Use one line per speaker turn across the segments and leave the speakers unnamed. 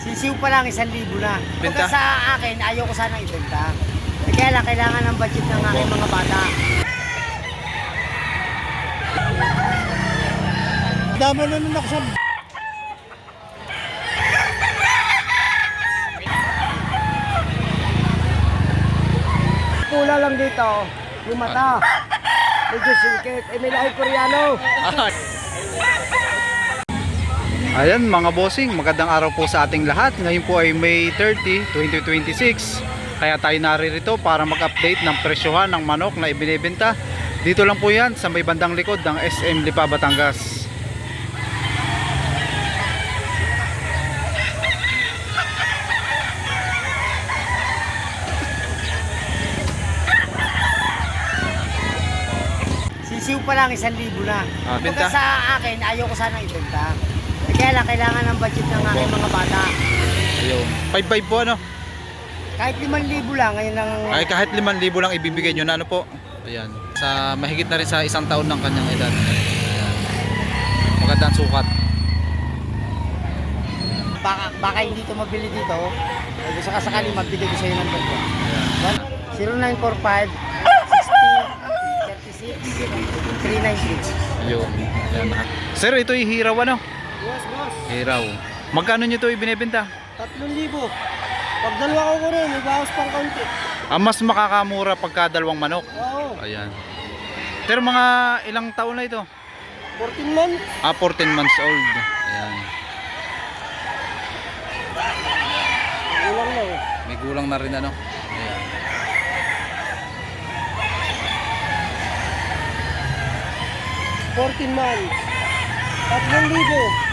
Sisiw pa lang, 1,000 na.
Benta?
Pagka sa akin, ayaw ko sana ibenta. Eh, kaya lang, kailangan ng budget ng aking mga bata.
Dama naman ako sa...
Pula lang dito, yung mata. Medyo singkit. Eh, may lahing Koreano.
Ayan mga bossing, magandang araw po sa ating lahat. Ngayon po ay May 30, 2026. Kaya tayo naririto para mag-update ng presyohan ng manok na ibinebenta. Dito lang po yan sa may bandang likod ng SM Lipa, Batangas.
Sisiw pa lang, 1,000 na.
Benta?
Pagka sa akin, ayaw ko sana ibenta. Eh, kaya lang, kailangan ng budget ng aking mga bata.
Ayun. 5-5 po ano?
Kahit 5,000 lang, ngayon lang.
Ay kahit 5,000 lang ibibigay nyo na ano po. Ayan. Sa mahigit na rin sa 1 taon ng kanyang edad. Ayan. Magandang sukat.
Baka hindi ito mabili dito. Eh, gusto ka sakali, magbigay ko sa'yo ng number. 0945 60 36 396.
Ayun. Ayan. Sir, ito yung hiraw ano?
Yes, boss.
Hiraw. Magkano nyo ito ibinebenta?
3,000. Pag dalawa ko rin, may bawas pang kaunti.
Mas makakamura pagka dalawang manok.
Oo.
Ayan. Pero mga ilang taon na ito?
14 months.
14 months old. Ayan.
Ulang na eh.
May gulang na rin ano. Ayan.
Months. 3,000.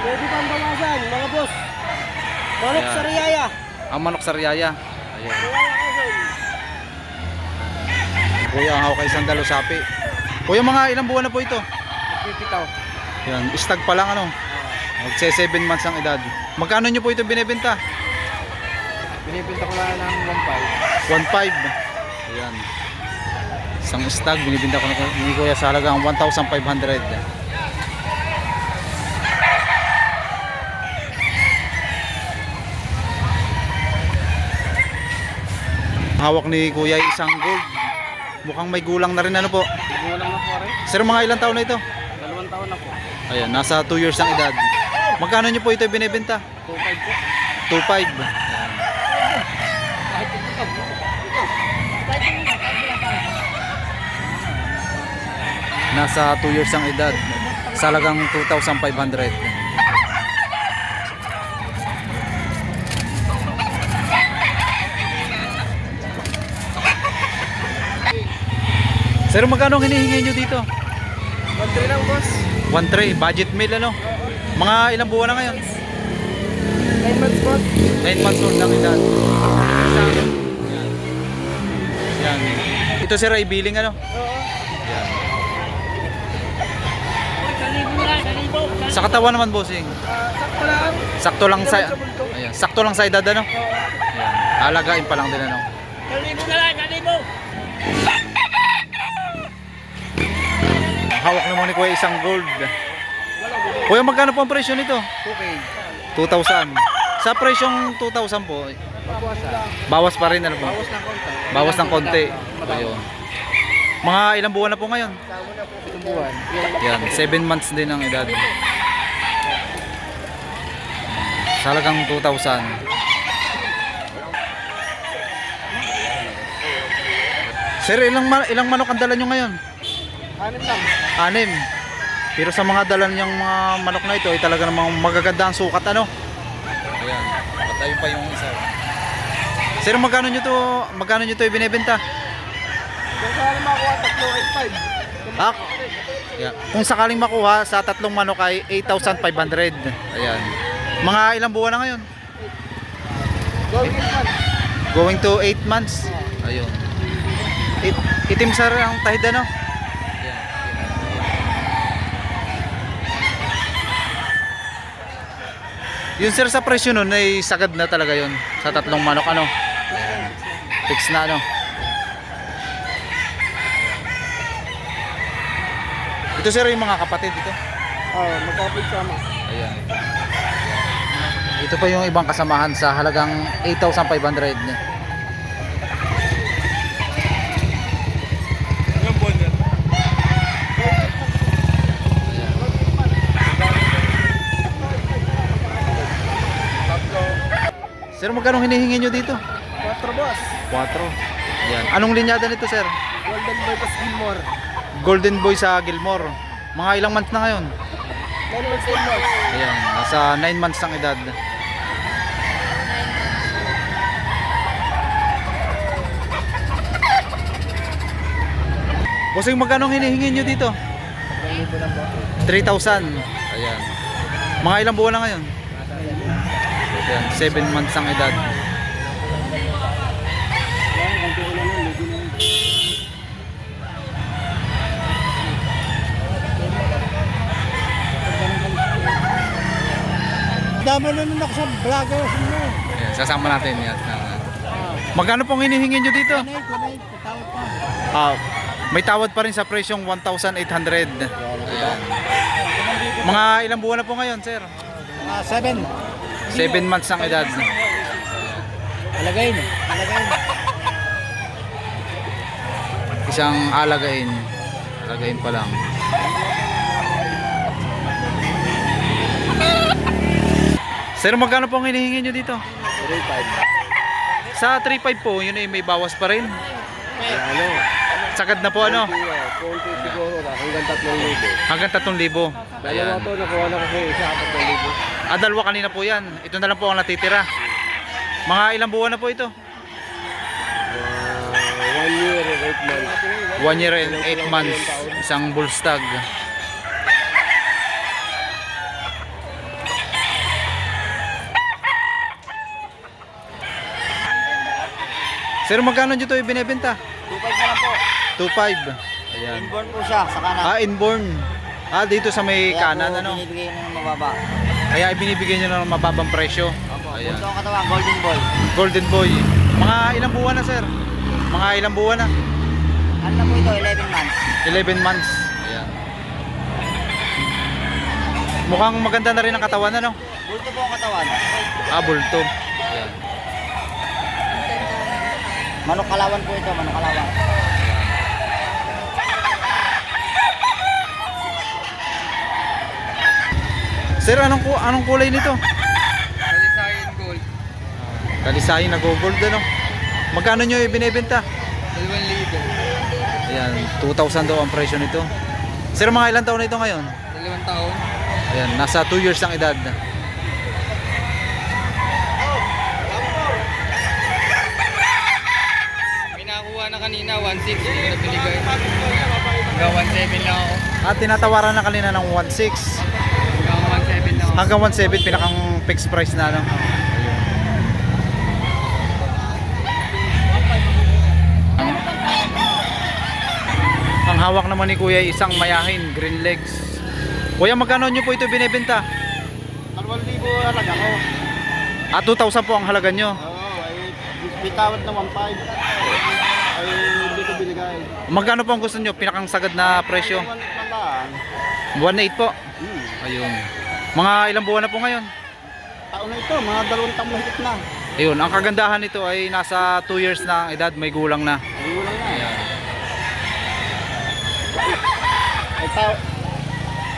Pwede pang bawasan, mga boss. Manok
Ayan.
sa riyaya.
Ang manok sa riyaya. Ayan.
Riyaya kasi.
Kuya, ang hawak kay sandalo sapi. Kuya, mga ilang buwan na po ito?
Pipitaw.
Yan, stag pa lang ano. Magse 7 months ang edad. Magkano nyo po ito binebenta?
Binibenta ko lang ng
1.5. Ayan. Isang stag binibenta ko ni Kuya sa halagang 1,500. Hawak ni Kuya ay isang gold. Mukhang may gulang na rin ano po.
Gulang na po rin.
Sir, mga ilang taon na ito?
2 taon na po.
Ayan, nasa 2 years ang edad. Magkano nyo po ito binebenta?
2.5 po.
2.5.
Kahit ito.
Nasa 2 years ang edad. Sa halagang 2,500. Sir, magkano ang hinihingi nyo dito?
1.3 lang, boss.
1.3, budget meal ano? Mga ilang buwan na ngayon?
9 months, boss.
9 months old ang edad. Yan. Ito sir ay billing ano?
Oo.
Yan. Sa katawan naman bossing.
Sakto lang.
Sakto lang sa ayan, sakto lang sa edad ano? Ayan. Alagain pa lang din ano.
1,000 na lang, 1,000.
Hawak naman ni Kuya isang gold. Kuya, magkano po ang presyo nito?
2K.
2,000. Sa presyong 2,000 po,
Bawas.
bawas pa rin ano po?
Bawas ng konti.
Bawas ng konti. Ayun. Mga ilang buwan na po ngayon?
Tama na po 7 buwan.
Yan, 7 months din ang edad. Sa halagang 2,000. Sir, ilang manok ang dala nyo ngayon?
6 lang.
6. Pero sa mga dala niyang mga manok na ito ay talaga namang magaganda ang sukat ano? Ayan, patayin pa yung isa. Sir, magkano nyo to ibinebenta?
Kung saan makuha 3,850.
Ah, yeah. Kung sakaling makuha sa 3 manok ay 8,500. Ayan. Mga ilang buwan na ngayon?
Going man.
Going to 8 months. Ayun. Itim sir ang tahid ano? Ayan. Yun sir, sa presyo nun ay sagad na talaga yun. Sa 3 manok ano? Ayan. Fix na ano? Ito sir yung mga kapatid ito.
Oo, magkapit sama.
Ayan. Ito pa yung ibang kasamahan sa halagang 8,500. Sir, magkano hinihingi nyo dito?
4 boss.
4. Ayan. Anong linyada nito, sir?
Golden Boy tas Gilmore.
Golden Boy sa Gilmore. Mga ilang months na ngayon?
10 months old boss.
Ayan, nasa 9 months ang edad. Bossing, magkano hinihingi nyo dito? 3,000. Ayan. Mga ilang buwan na ngayon? Ayan, 7 months ang edad.
Damo naman ako sa vloggers mo.
Ayan, sasama natin yan. Magkano pong hinihingi nyo dito?
Kunay, patawad pa.
May tawad pa rin sa presyong 1,800. Ayan. Mga ilang buwan na po ngayon, sir?
7.
7 months ang edad.
Alagayin.
Isang alagain. Alagain pa lang. Sir, magkano pong hinihingi nyo dito?
3,500.
Sa 3.5 po, yun ay may bawas pa rin.
Ano?
Sagad na po ano?
Konti siguro na hanggang 3,000.
Hanggang 3,000.
Dalawa
Ayan.
to, nakuha na kasi isa 3,000.
Dalawa kanina po yan. Ito na lang po ang natitira. Mga ilang buwan na po ito?
1 year and 8 months.
1 year and 8 months. Isang bull stag. Sir, magkano nyo ito ibinebenta?
2,500 na lang po.
2.5. Ayan.
Inborn po siya sa kanan.
Inborn. Dito sa may kanan ano.
binibigay ng mababa.
Kaya ibinibigay nyo ng mababang presyo. Ayan.
Punto ang katawan, Golden Boy.
Golden Boy. Mga ilang buwan na, sir? Mga ilang buwan na?
Ano na po ito? 11 months.
11 months. Ayan. Mukhang maganda na rin ang katawan ano?
Bulto po ang katawan.
Bulto. Ayan.
Manok Kalawan po ito, Manok Kalawan.
Sir, anong kulay nito?
Kalisayin gold.
Kalisahin na gold ano? Magkano nyo ibinebenta?
2,000.
Ayan, 2,000 daw ang presyo nito. Sir, mga ilang taon na ito ngayon?
2 taon.
Ayan, nasa 2 years ang edad.
Nakuha na kanina, 1,600. Hindi ko na binigay. Hanggang 1,700 lang ako.
At tinatawaran na kanina ng 1,600.
Hanggang 1,700 lang ako.
Hanggang 1,700 pinakang fixed price na ano. Ang hawak naman ni Kuya ay isang mayahin, green legs. Kuya, magkano nyo po ito binebenta?
2,000 halaga ko.
2,000 po ang halaga nyo.
Oo, ay bitawad na 1,500. Ay hindi ko binigay.
Magkano po ang gusto nyo? Pinakang sagad na presyo? 1,800 po. Ayun. Mga ilang buwan na po ngayon?
Taon na ito, mga 2 taon mahigit na.
Ayun, ang kagandahan nito ay nasa 2 years na ang edad, may gulang na.
Ay ulang na.
Ayan.
Ay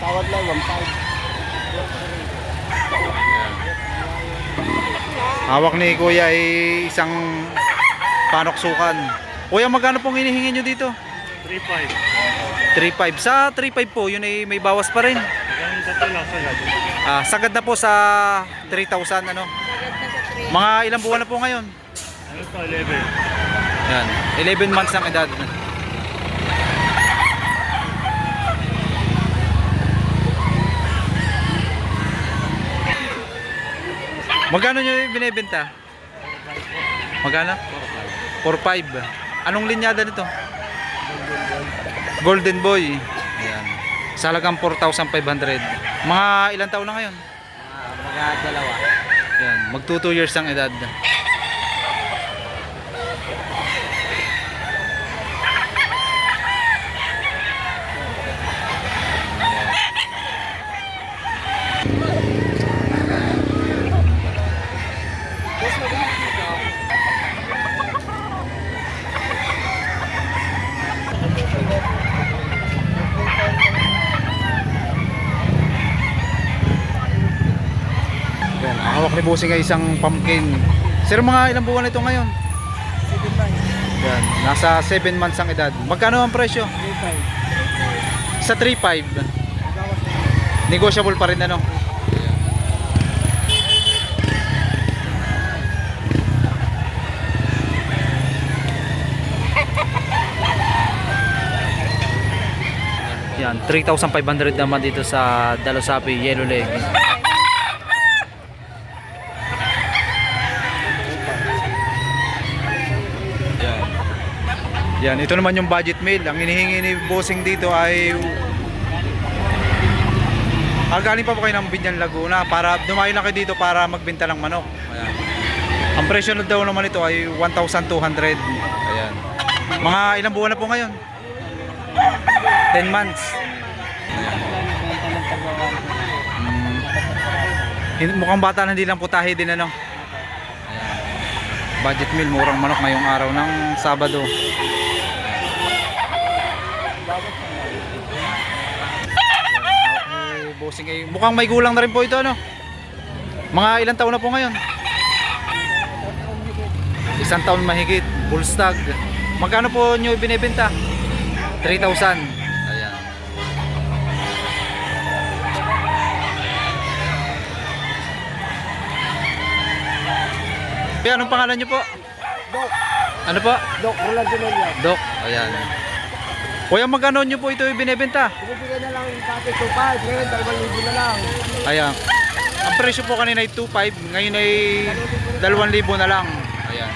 tawad lang 1,500.
Hawak ni Kuya ay isang panoksukan. Kuya, magkano pong hinihingi nyo dito?
3.5.
3.5. Sa 3.5 po, yun ay may bawas pa rin.
Ganun sa tula sagad.
Sagad na po sa 3,000 ano. Mga ilang buwan na po ngayon?
Ano to, 11.
Yan, 11 months ang edad. Magkano nyo binibenta? Magkano? 4.5. Anong linyada nito? Golden Boy. Ayan. Sa halagang 4,500. Mga ilang taon na ngayon?
Mga dalawa.
Ayan. Magto 2 years ang edad. hawak ni Bossing ay isang pumpkin. Sir, mga ilang buwan ito ngayon?
7 months.
Yan, nasa 7 months ang edad. Magkano ang presyo?
3.5.
Sa 3.5.
Bawas na.
Negotiable pa rin ano? Yan, 3,500 naman dito sa Dalosapi Yellow Leg. Yan, ito naman yung budget meal. Ang hinihingi ni Bossing dito ay galing pa po kayo ng Binyan Laguna para dumayo na kayo dito para magbenta ng manok. Ayan. Ang presyo na daw naman ito ay 1,200. Ayan. Mga ilang buwan na po ngayon? 10 months. Mukhang bata na, hindi lang putahe din ano. Ayan. Budget meal, murang manok ngayong araw ng Sabado. Bossing ay mukhang may gulang na rin po ito ano. Mga ilang taon na po ngayon? 1 taon mahigit, full stag. Magkano po nyo binebenta? 3,000. Ayan. Kaya anong pangalan nyo po?
Dok.
Ano po?
Dok, Rolando Nolia.
Dok. Ayan. Kuya, magkano nyo po ito binebenta?
Binibigyan na lang yung pati 2.5. Ngayon, 2,000 na lang.
Ayan. Ang presyo po kanina ay 2,500, ngayon ay 2,000 na lang. Ayan.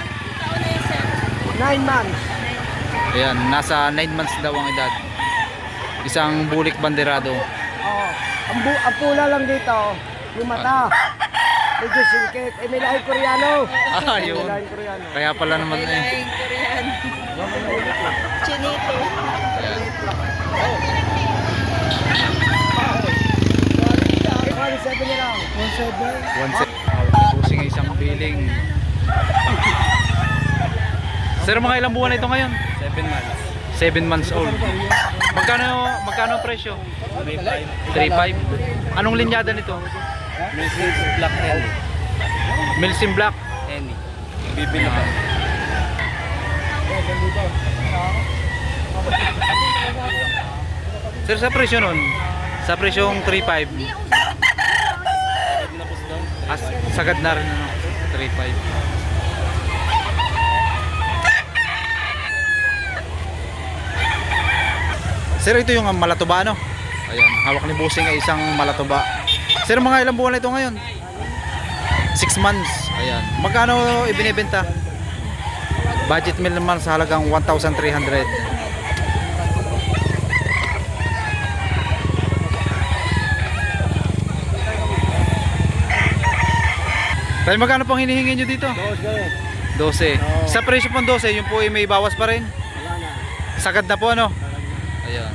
9 months.
Ayan, nasa 9 months daw ang edad. Isang bulik banderado.
Oo. Ang pula lang dito, yung mata. Medyo singkit. Eh, may lahing Koreano.
Ah,
May
yun.
lahing Koreano.
Kaya pala naman eh.
Korean. Chinito.
Ayan.
1.7 na lang. 1.7.
One set. Pusing isang billing. Sir, mga ilang buwan na ito ngayon?
7 months.
7 months old. Magkano ang presyo? 3,500. Anong linyada nito?
Mrs. Black Hen.
Milsim Black.
Henny. Bibili pa.
Sir, sa presyo nun? Sa presyong 3,500. Sagad na rin ano? 3,500. Sir, ito yung malatuba ano? Ayan, hawak ni Bossing ay isang malatuba. Sir, mga ilang buwan na ito ngayon? 6 months. Ayan. Magkano ibinebenta? Budget meal naman sa halagang 1,300. Tayo, magkano pong hinihingi nyo dito? 12. Sa presyo pong 12, yung po ay may bawas pa rin.
Wala na.
Sagad na po ano? Ayan.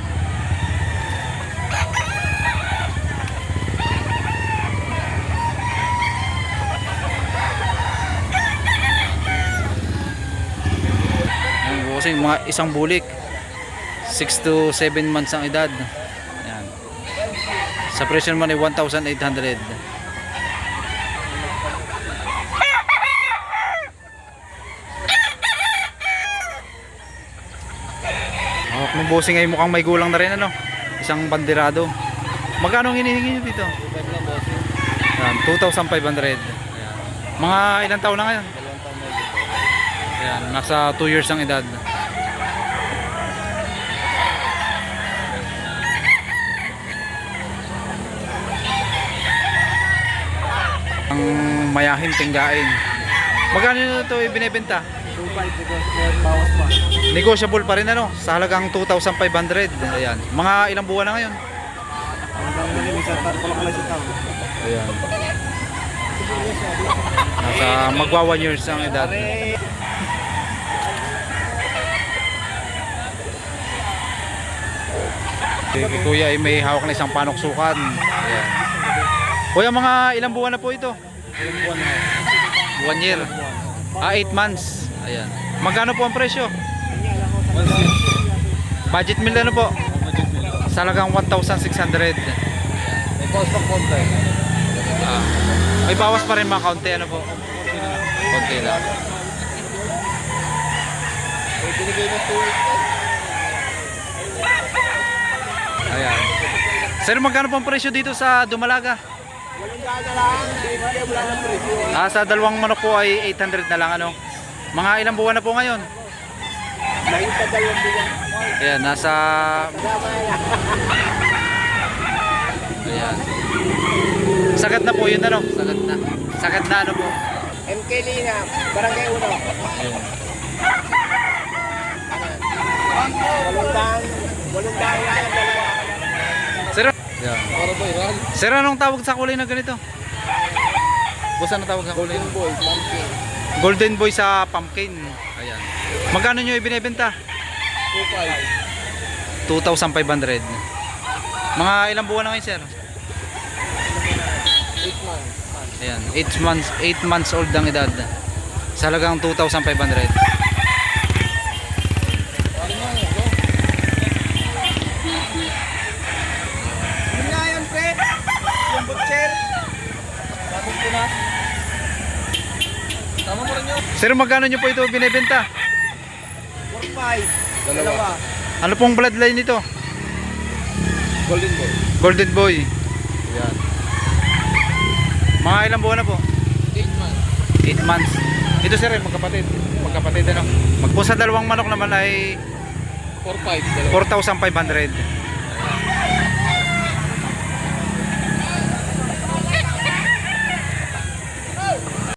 Yung Bossing, mga isang bulik. 6 to 7 months ang edad. Ayan. Sa presyo naman ay 1,800. Hawak ng Bossing ay mukhang may gulang na rin ano. Isang banderado. Magkano ang hinihingi nyo dito? Ayan, 2,500. Ayan. Mga ilang taon na ngayon? 2 taon na dito. Ayan, nasa 2 years ang edad. Ang mayahin tinggain. Magkano nyo ito ibinebenta?
2.5 because may bawas pa.
Negotiable pa rin ano, sa halagang 2,500. Ayan. Mga ilang buwan na ngayon?
Hanggang muli, minsan parang sa tao.
Ayan. Nasa magwa 1 years ang edad. Si Kuya ay may hawak na isang panoksukan. Ayan. Kuya, mga ilang buwan na po ito? 1 year. 8 months. Ayan. Magkano po ang presyo? Budget meal ano po? Sa halagang 1,600.
May cost of contact.
May bawas pa rin mga kaunti, ano po? Konti lang. Ayan. Sir, magkano pong presyo dito sa Dumalaga? Sa dalawang manok po ay 800 na lang, ano? Mga ilang buwan na po ngayon? Ayan, nasa... Ayan. Sagat na po yun, ano? Sagat na. Sagat na, ano po?
MK Lina, Barangay Uno.
Ayun.
Walong daan yan, dalawa.
Sir, yeah. Sir, anong tawag sa kulay na ganito? Boss, anong tawag sa kulay? Golden Boy sa pumpkin. Ayan. Magkano nyo ibinebenta? 2,500. Mga ilang buwan na ngayon, sir?
8 months.
Ayan, 8 months old ang edad. Sa halagang 2,500.
Yun nga yun, Fred. Yung butcher. Tapos ko na. Tama mo rin yun.
Sir, magkano nyo po ito binebenta?
4-5. Dalawa.
Ano pong bloodline nito?
Golden Boy.
Golden Boy. Ayan. Mga ilang buwan na po?
8 months.
8 months. Ito sir, magkapatid. Magkapatid ano? Magpo sa dalawang manok naman ay
4-5.
4,500.